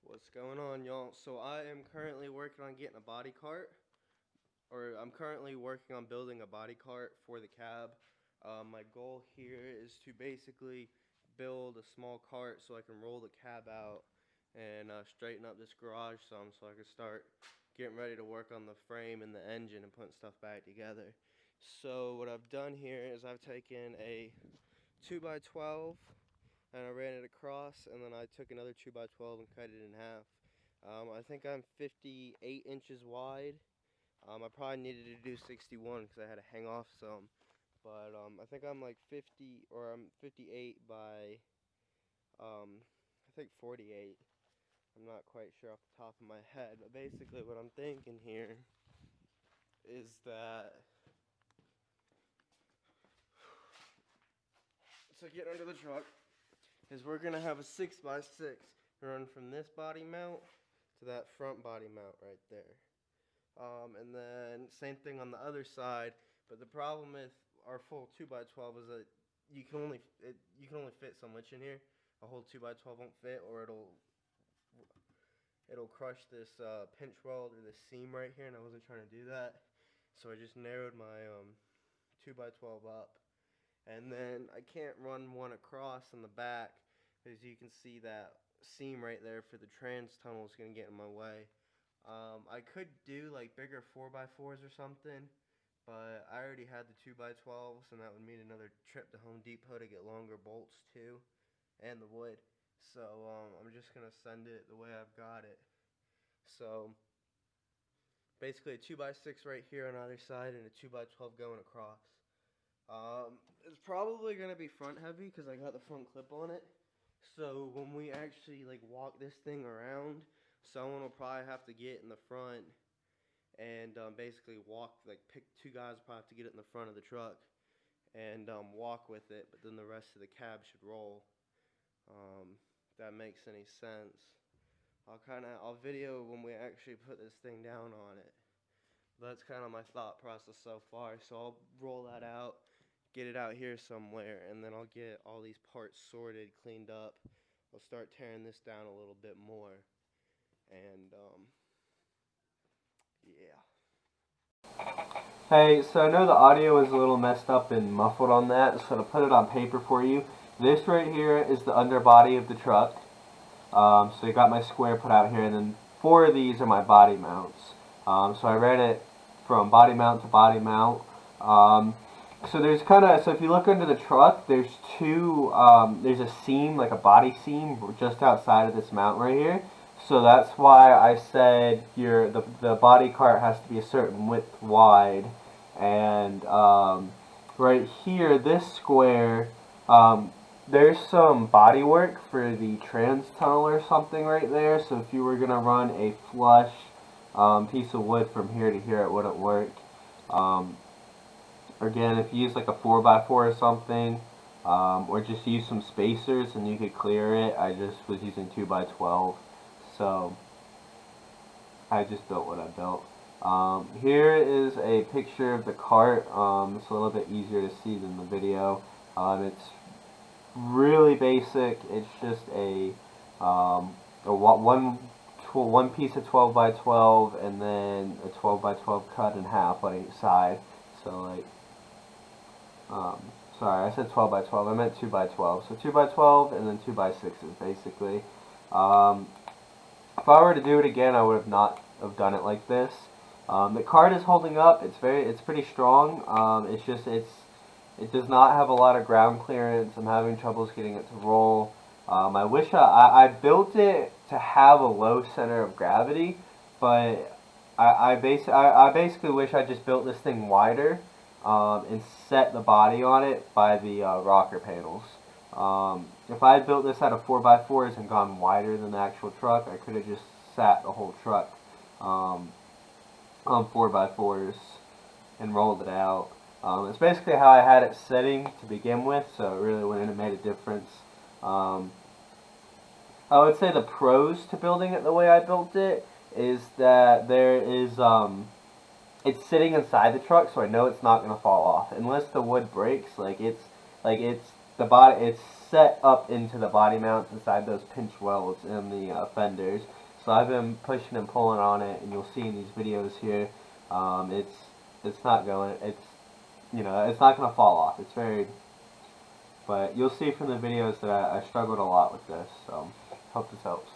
What's going on, y'all? So I am currently working on getting a body cart, or I'm currently working on building a body cart for the cab. My goal here is to basically build a small cart so I can roll the cab out and straighten up this garage some so I can start getting ready to work on the frame and the engine and putting stuff back together. So what I've done here is I've taken a 2x12 and I ran it across, and then I took another 2x12 and cut it in half. I think I'm 58 inches wide. I probably needed to do 61 because I had to hang off some, but I think I'm like 50, or I'm 58 by I think 48. I'm not quite sure off the top of my head, but basically what I'm thinking here is that to get under the truck is we're gonna have a 6x6 run from this body mount to that front body mount right there. And then same thing on the other side, but the problem with our full 2x12 is that you can only fit so much in here. A whole 2x12 won't fit, or it'll crush this pinch weld or this seam right here, and I wasn't trying to do that, so I just narrowed my 2x12 up. And then I can't run one across in the back because you can see that seam right there for the trans tunnel is going to get in my way. I could do like bigger 4x4s or something, but I already had the 2x12s, and that would mean another trip to Home Depot to get longer bolts too, and the wood. So I'm just going to send it the way I've got it. So basically a 2x6 right here on either side and a 2x12 going across. It's probably going to be front heavy because I got the front clip on it. So when we actually like walk this thing around, someone will probably have to get in the front and basically walk, like pick two guys will probably have to get it in the front of the truck and walk with it, but then the rest of the cab should roll. If that makes any sense. I'll video when we actually put this thing down on it. That's kind of my thought process so far. So I'll roll that out, get it out here somewhere, and then I'll get all these parts sorted, cleaned up. I'll start tearing this down a little bit more, and yeah. Hey, so I know the audio is a little messed up and muffled on that, so to put it on paper for you, this right here is the underbody of the truck. So you got my square put out here, and then 4 of these are my body mounts. So I ran it from body mount to body mount. So there's so if you look under the truck, there's there's a seam, like a body seam, just outside of this mount right here. So that's why I said the body cart has to be a certain width wide. And right here, this square, there's some body work for the trans tunnel or something right there. So if you were going to run a flush piece of wood from here to here, it wouldn't work. Again, if you use like a 4x4 or something, or just use some spacers and you could clear it. I just was using 2x12, so I just built what I built. Here is a picture of the cart. It's a little bit easier to see than the video. It's really basic. It's just a one piece of 12x12 and then a 12x12 cut in half on each side. So like, sorry, I said 12x12. I meant 2x12. So 2x12 and then 2x6s basically. If I were to do it again, I would not have done it like this. The cart is holding up. It's pretty strong. It does not have a lot of ground clearance. I'm having troubles getting it to roll. I wish I built it to have a low center of gravity, but I basically wish I just built this thing wider and set the body on it by the rocker panels. If I had built this out of 4x4s and gone wider than the actual truck, I could have just sat the whole truck on 4x4s and rolled it out. It's basically how I had it setting to begin with, so it really wouldn't have made a difference. I would say the pros to building it the way I built it is that it's sitting inside the truck, so I know it's not going to fall off unless the wood breaks. It's set up into the body mounts inside those pinch welds in the fenders. So I've been pushing and pulling on it, and you'll see in these videos here, it's not going, it's not going to fall off. It's very, but you'll see from the videos that I struggled a lot with this, so hope this helps.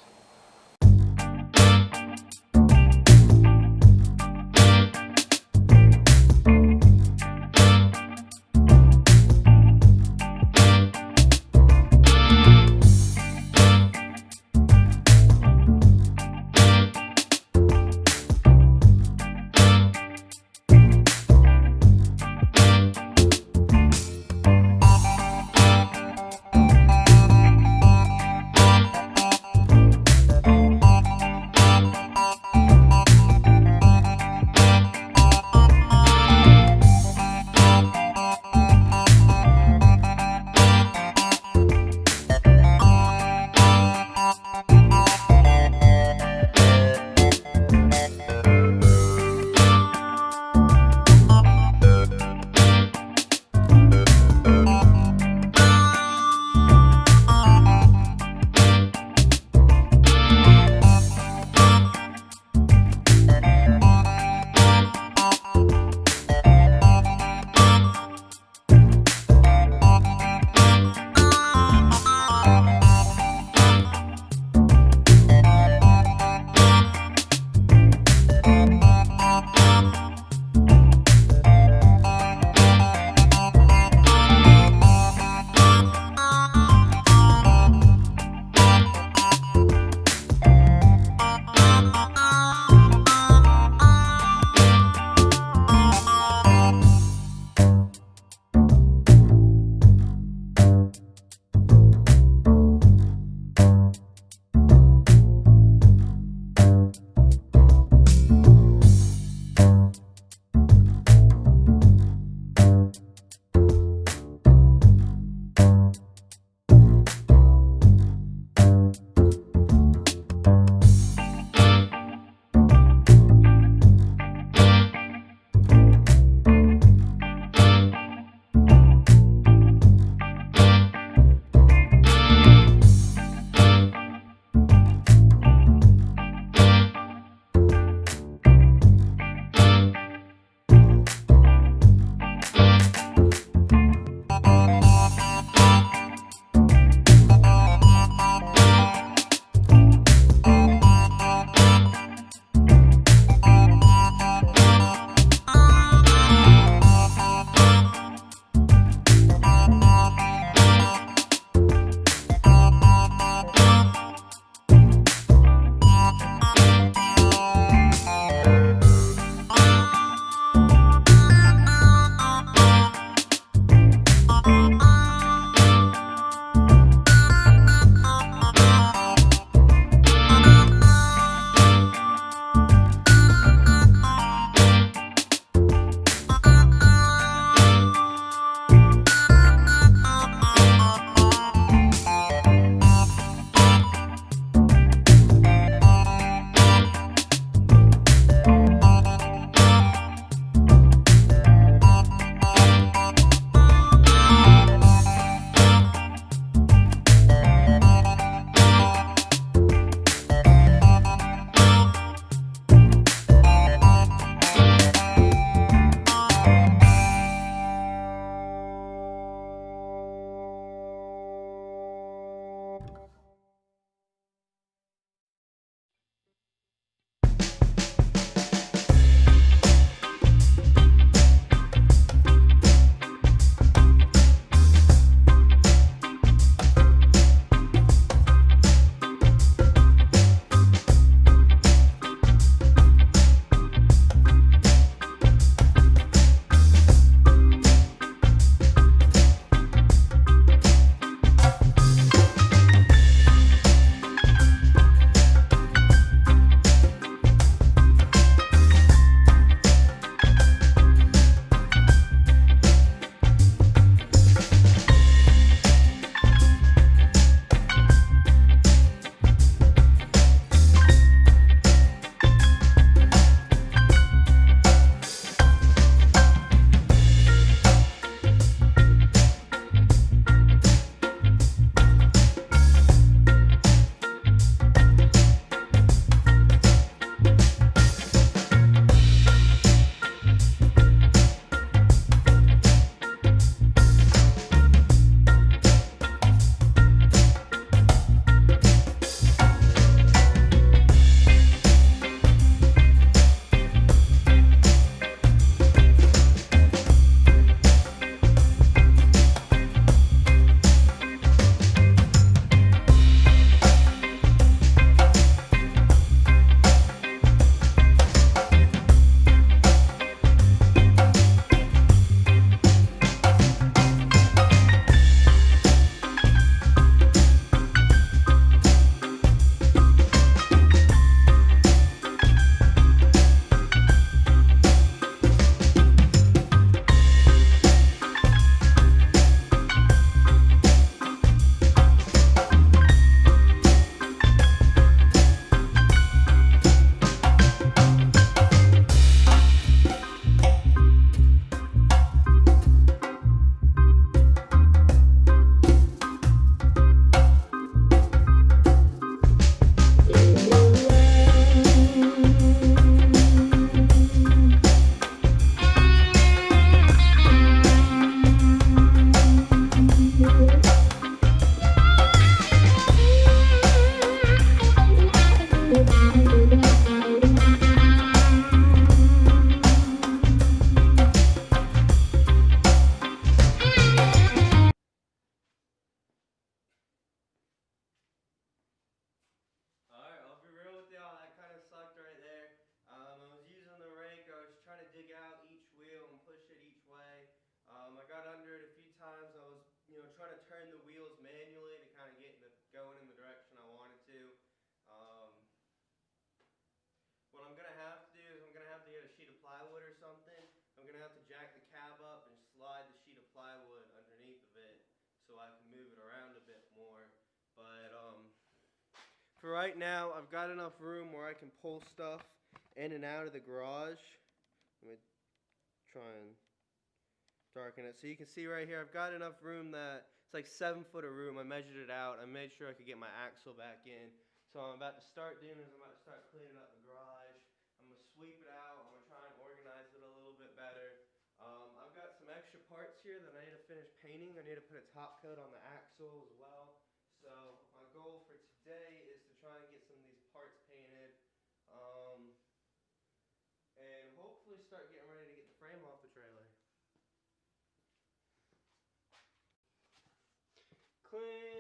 For right now, I've got enough room where I can pull stuff in and out of the garage. Let me try and darken it. So you can see right here, I've got enough room that it's like 7 foot of room. I measured it out. I made sure I could get my axle back in. So I'm about to start doing is I'm about to start cleaning up the garage. I'm going to sweep it out. I'm going to try and organize it a little bit better. I've got some extra parts here that I need to finish painting. I need to put a top coat on the axle as well. So my goal for today is to try and get some of these parts painted. And hopefully start getting ready to get the frame off the trailer. Clean.